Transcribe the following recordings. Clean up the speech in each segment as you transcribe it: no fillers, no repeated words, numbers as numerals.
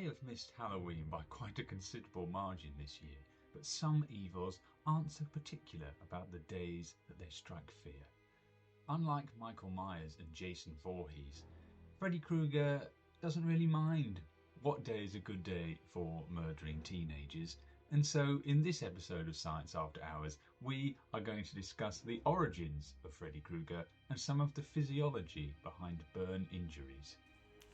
may have missed Halloween by quite a considerable margin this year, but some evils aren't so particular about the days that they strike fear. Unlike Michael Myers and Jason Voorhees, Freddy Krueger doesn't really mind what day is a good day for murdering teenagers. And so in this episode of Science After Hours, we are going to discuss the origins of Freddy Krueger and some of the physiology behind burn injuries.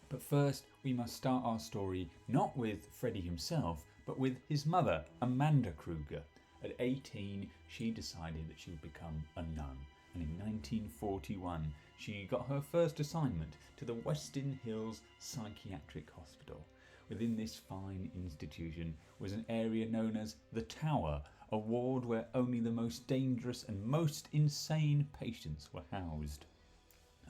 But first, we must start our story not with Freddy himself, but with his mother, Amanda Krueger. At 18, she decided that she would become a nun. And in 1941, she got her first assignment to the Western Hills Psychiatric Hospital. Within this fine institution was an area known as the Tower, a ward where only the most dangerous and most insane patients were housed.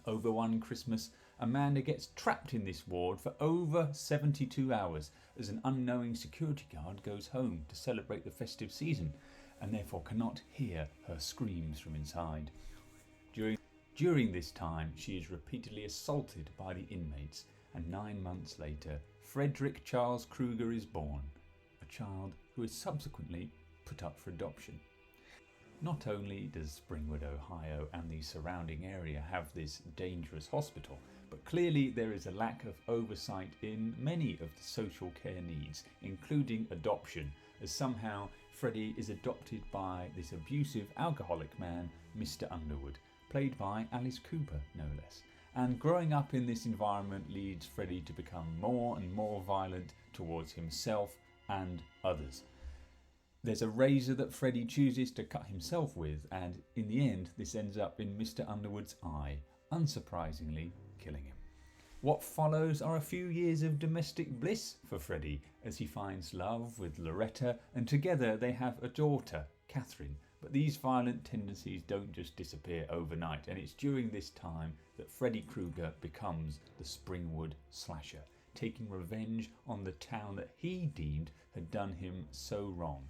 Over one Christmas, Amanda gets trapped in this ward for over 72 hours as an unknowing security guard goes home to celebrate the festive season and therefore cannot hear her screams from inside. During this time, she is repeatedly assaulted by the inmates, and 9 months later, Frederick Charles Krueger is born, a child who is subsequently put up for adoption. Not only does Springwood, Ohio and the surrounding area have this dangerous hospital, but clearly there is a lack of oversight in many of the social care needs, including adoption, as somehow Freddy is adopted by this abusive alcoholic man, Mr. Underwood, played by Alice Cooper, no less. And growing up in this environment leads Freddy to become more and more violent towards himself and others. There's a razor that Freddy chooses to cut himself with, and in the end this ends up in Mr. Underwood's eye, unsurprisingly killing him. What follows are a few years of domestic bliss for Freddy as he finds love with Loretta, and together they have a daughter, Catherine. But these violent tendencies don't just disappear overnight, and it's during this time that Freddy Krueger becomes the Springwood Slasher, taking revenge on the town that he deemed had done him so wrong.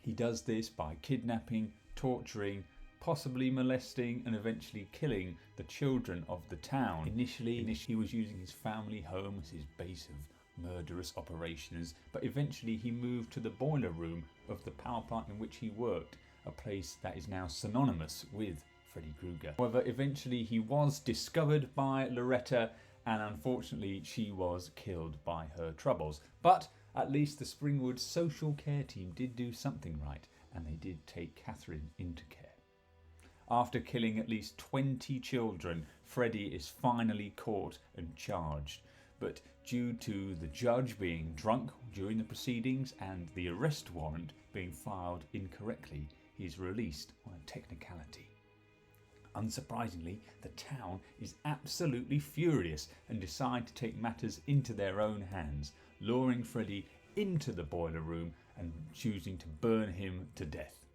He does this by kidnapping, torturing, possibly molesting and eventually killing the children of the town. Initially he was using his family home as his base of murderous operations, but eventually he moved to the boiler room of the power plant in which he worked, a place that is now synonymous with Freddy Krueger. However, eventually he was discovered by Loretta, and unfortunately she was killed by her troubles. But at least the Springwood social care team did do something right, and they did take Catherine into care. After killing at least 20 children, Freddy is finally caught and charged. But due to the judge being drunk during the proceedings and the arrest warrant being filed incorrectly, he is released on a technicality. Unsurprisingly, the town is absolutely furious and decide to take matters into their own hands, luring Freddy into the boiler room and choosing to burn him to death.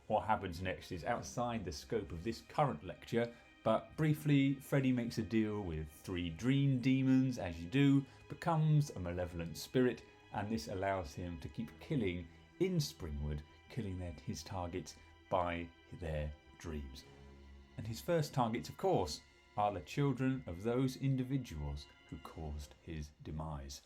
What happens next is outside the scope of this current lecture, but briefly, Freddy makes a deal with 3 dream demons, as you do, becomes a malevolent spirit, and this allows him to keep killing in Springwood, killing his targets by their dreams. And his first targets, of course, are the children of those individuals who caused his demise.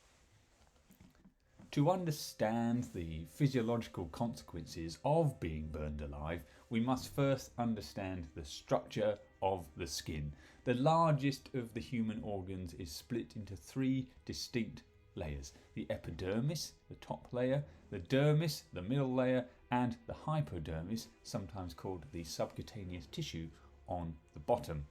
To understand the physiological consequences of being burned alive, we must first understand the structure of the skin. The largest of the human organs is split into 3 distinct layers: the epidermis, the top layer, the dermis, the middle layer, and the hypodermis, sometimes called the subcutaneous tissue, on the bottom.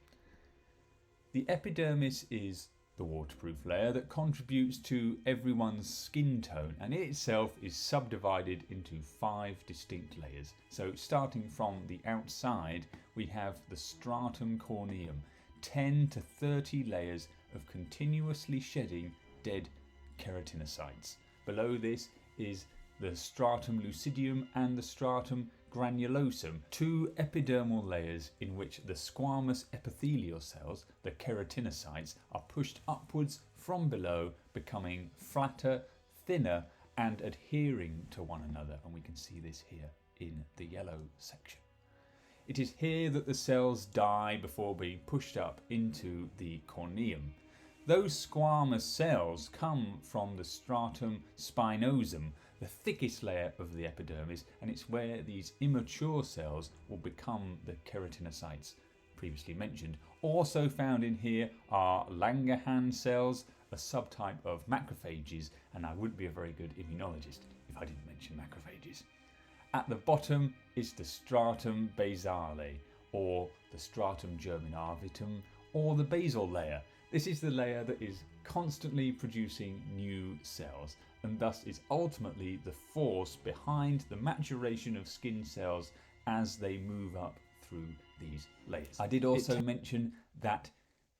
The epidermis is the waterproof layer that contributes to everyone's skin tone, and it itself is subdivided into 5 distinct layers. So starting from the outside, we have the stratum corneum, 10 to 30 layers of continuously shedding dead keratinocytes. Below this is the stratum lucidium and the stratum granulosum, 2 epidermal layers in which the squamous epithelial cells, the keratinocytes, are pushed upwards from below, becoming flatter, thinner and adhering to one another, and we can see this here in the yellow section. It is here that the cells die before being pushed up into the corneum. Those squamous cells come from the stratum spinosum, the thickest layer of the epidermis, and it's where these immature cells will become the keratinocytes previously mentioned. Also found in here are Langerhans cells, a subtype of macrophages, and I wouldn't be a very good immunologist if I didn't mention macrophages. At the bottom is the stratum basale, or the stratum germinavitum, or the basal layer. This is the layer that is constantly producing new cells, and thus is ultimately the force behind the maturation of skin cells as they move up through these layers. I did also mention that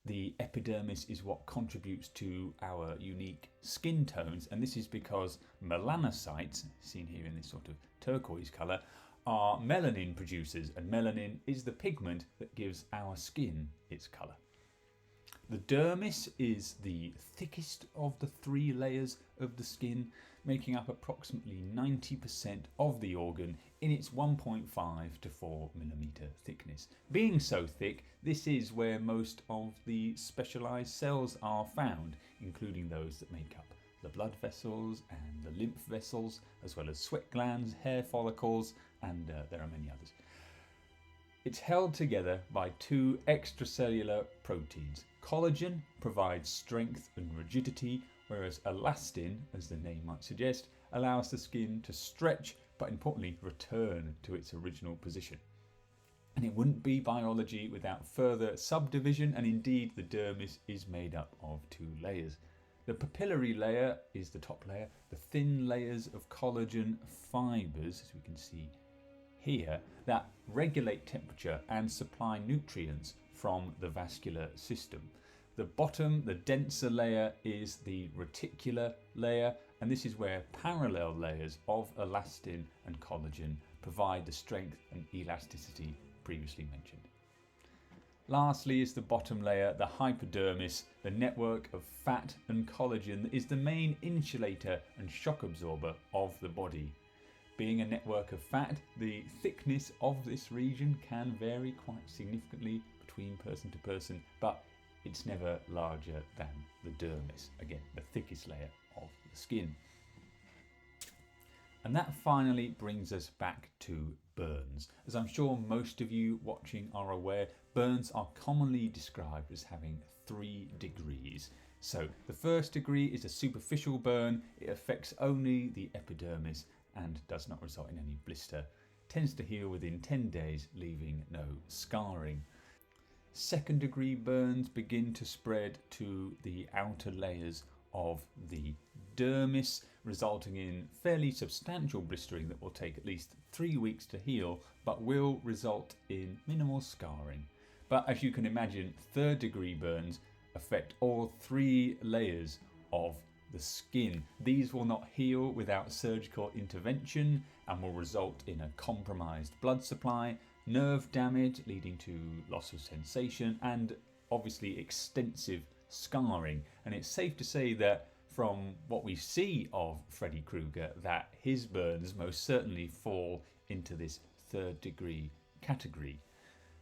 the epidermis is what contributes to our unique skin tones, and this is because melanocytes, seen here in this sort of turquoise colour, are melanin producers, and melanin is the pigment that gives our skin its colour. The dermis is the thickest of the three layers of the skin, making up approximately 90% of the organ in its 1.5 to 4 millimetre thickness. Being so thick, this is where most of the specialised cells are found, including those that make up the blood vessels and the lymph vessels, as well as sweat glands, hair follicles, and there are many others. It's held together by two extracellular proteins. Collagen provides strength and rigidity, whereas elastin, as the name might suggest, allows the skin to stretch, but importantly return to its original position. And it wouldn't be biology without further subdivision, and indeed the dermis is made up of two layers. The papillary layer is the top layer, the thin layers of collagen fibres, as we can see here, that regulate temperature and supply nutrients from the vascular system. The bottom, the denser layer, is the reticular layer, and this is where parallel layers of elastin and collagen provide the strength and elasticity previously mentioned. Lastly is the bottom layer, the hypodermis, the network of fat and collagen that is the main insulator and shock absorber of the body. Being a network of fat, the thickness of this region can vary quite significantly between person to person, but it's never larger than the dermis, again the thickest layer of the skin. And that finally brings us back to burns. As I'm sure most of you watching are aware, burns are commonly described as having 3 degrees. So the first degree is a superficial burn. It affects only the epidermis and does not result in any blister. Tends to heal within 10 days, leaving no scarring. Second degree burns begin to spread to the outer layers of the dermis, resulting in fairly substantial blistering that will take at least 3 weeks to heal, but will result in minimal scarring. But as you can imagine, third degree burns affect all 3 layers of the skin. These will not heal without surgical intervention and will result in a compromised blood supply, nerve damage leading to loss of sensation, and obviously extensive scarring. And it's safe to say that from what we see of Freddy Krueger, that his burns most certainly fall into this third degree category.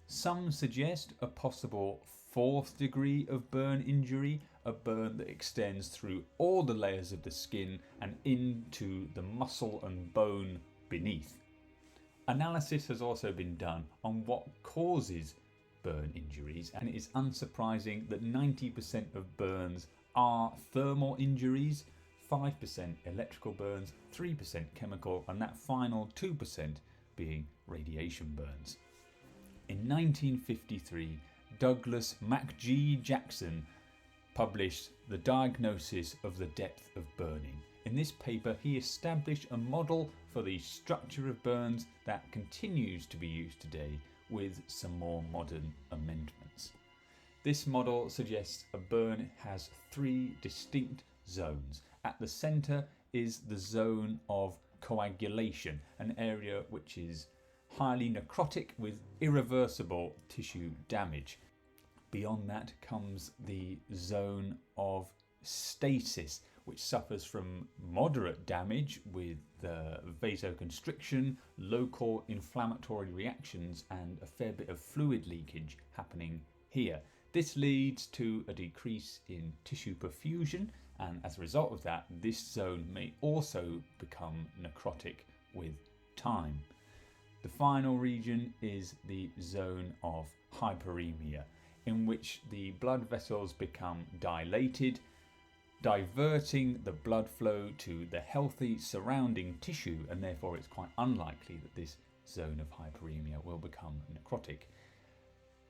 Some suggest a possible 4th degree of burn injury, a burn that extends through all the layers of the skin and into the muscle and bone beneath. Analysis has also been done on what causes burn injuries, and it is unsurprising that 90% of burns are thermal injuries, 5% electrical burns, 3% chemical, and that final 2% being radiation burns. In 1953, Douglas MacG. Jackson published The Diagnosis of the Depth of Burning. In this paper, he established a model for the structure of burns that continues to be used today with some more modern amendments. This model suggests a burn has 3 distinct zones. At the centre is the zone of coagulation, an area which is highly necrotic with irreversible tissue damage. Beyond that comes the zone of stasis, which suffers from moderate damage with vasoconstriction, local inflammatory reactions, and a fair bit of fluid leakage happening here. This leads to a decrease in tissue perfusion, and as a result of that, this zone may also become necrotic with time. The final region is the zone of hyperemia, in which the blood vessels become dilated, diverting the blood flow to the healthy surrounding tissue, and therefore it's quite unlikely that this zone of hyperemia will become necrotic.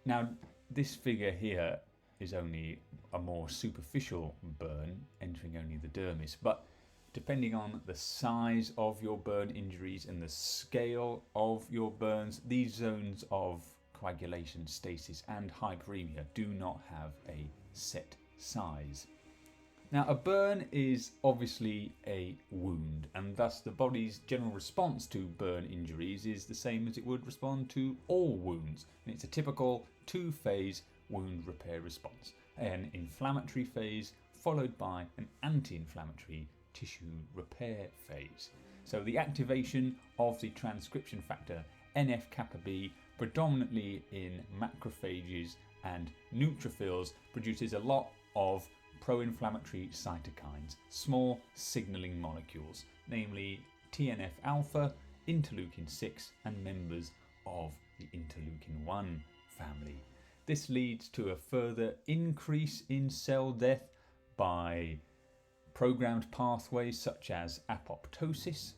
Now, this figure here is only a more superficial burn, entering only the dermis, but depending on the size of your burn injuries and the scale of your burns, these zones of coagulation, stasis and hyperemia do not have a set size. Now, a burn is obviously a wound, and thus the body's general response to burn injuries is the same as it would respond to all wounds. And it's a typical two-phase wound repair response. An inflammatory phase followed by an anti-inflammatory tissue repair phase. So the activation of the transcription factor NF-kappa B, predominantly in macrophages and neutrophils, produces a lot of pro-inflammatory cytokines, small signalling molecules, namely TNF-alpha, interleukin-6 and members of the interleukin-1 family. This leads to a further increase in cell death by programmed pathways such as apoptosis,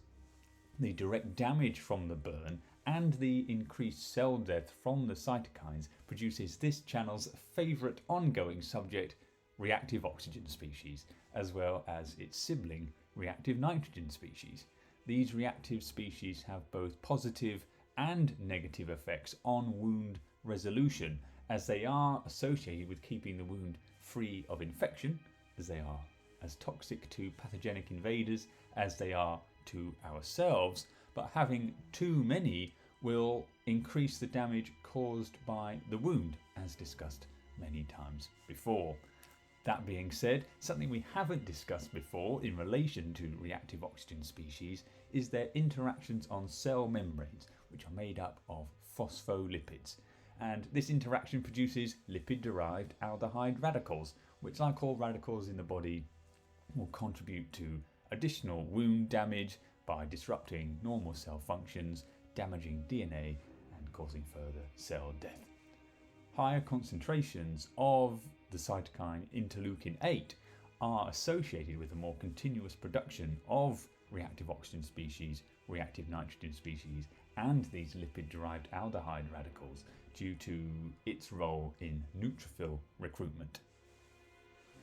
the direct damage from the burn, and the increased cell death from the cytokines produces this channel's favourite ongoing subject, reactive oxygen species, as well as its sibling, reactive nitrogen species. These reactive species have both positive and negative effects on wound resolution, as they are associated with keeping the wound free of infection, as they are as toxic to pathogenic invaders as they are to ourselves, but having too many will increase the damage caused by the wound, as discussed many times before. That being said, something we haven't discussed before in relation to reactive oxygen species is their interactions on cell membranes, which are made up of phospholipids. And this interaction produces lipid-derived aldehyde radicals, which, like all radicals in the body, will contribute to additional wound damage by disrupting normal cell functions, damaging DNA and causing further cell death. Higher concentrations of the cytokine interleukin-8 are associated with a more continuous production of reactive oxygen species, reactive nitrogen species, and these lipid-derived aldehyde radicals due to its role in neutrophil recruitment.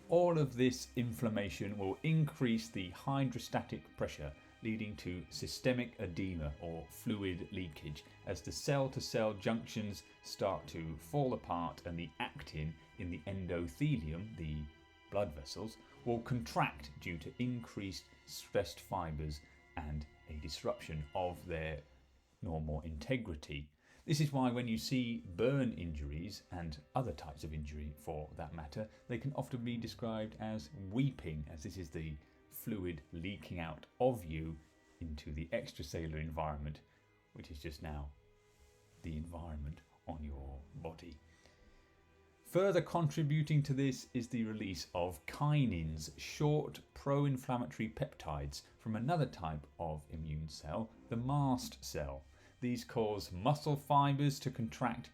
All of this inflammation will increase the hydrostatic pressure, leading to systemic edema or fluid leakage as the cell-to-cell junctions start to fall apart and the actin in the endothelium, the blood vessels, will contract due to increased stressed fibres and a disruption of their normal integrity. This is why when you see burn injuries, and other types of injury for that matter, they can often be described as weeping, as this is the fluid leaking out of you into the extracellular environment, which is just now the environment on your body. Further contributing to this is the release of kinins, short pro-inflammatory peptides, from another type of immune cell, the mast cell. These cause muscle fibres to contract,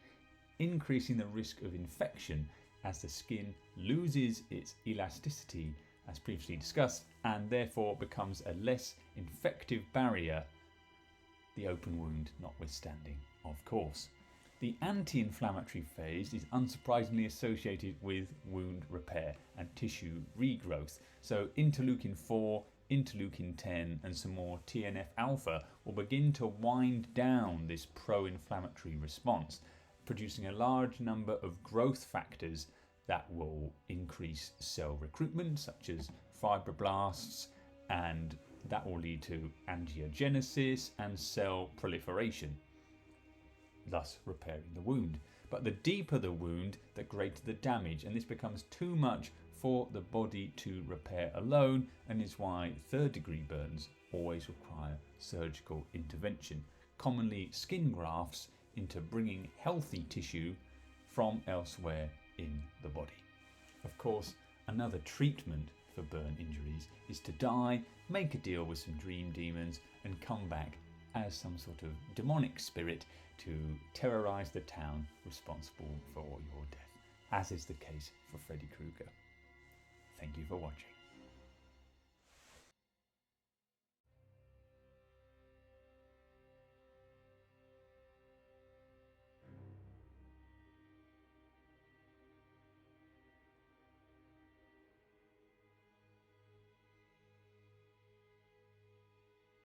increasing the risk of infection as the skin loses its elasticity, as previously discussed, and therefore becomes a less effective barrier, the open wound notwithstanding, of course. The anti-inflammatory phase is unsurprisingly associated with wound repair and tissue regrowth. So interleukin-4, interleukin-10 and some more TNF-alpha will begin to wind down this pro-inflammatory response, producing a large number of growth factors that will increase cell recruitment, such as fibroblasts, and that will lead to angiogenesis and cell proliferation, thus repairing the wound. But the deeper the wound, the greater the damage, and this becomes too much for the body to repair alone, and is why third-degree burns always require surgical intervention, commonly skin grafts, into bringing healthy tissue from elsewhere in the body. Of course, another treatment for burn injuries is to die, make a deal with some dream demons, and come back as some sort of demonic spirit to terrorise the town responsible for your death, as is the case for Freddy Krueger. Thank you for watching.